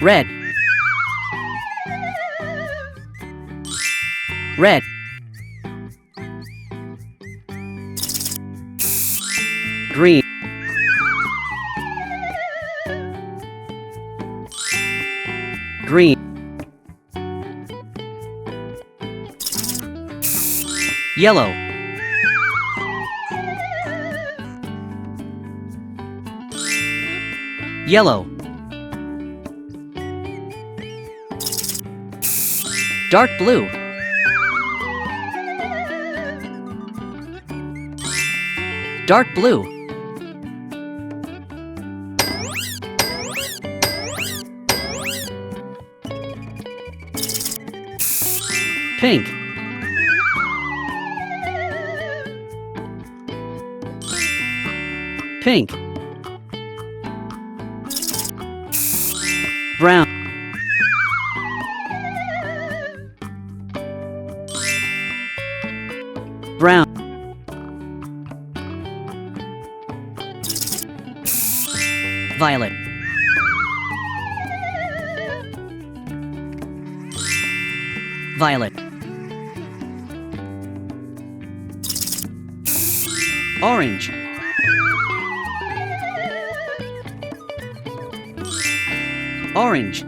red, red, green, green, yellow, yellow, dark blue, dark blue, pink, pink, brown, brown, violet, violet, orange, orange,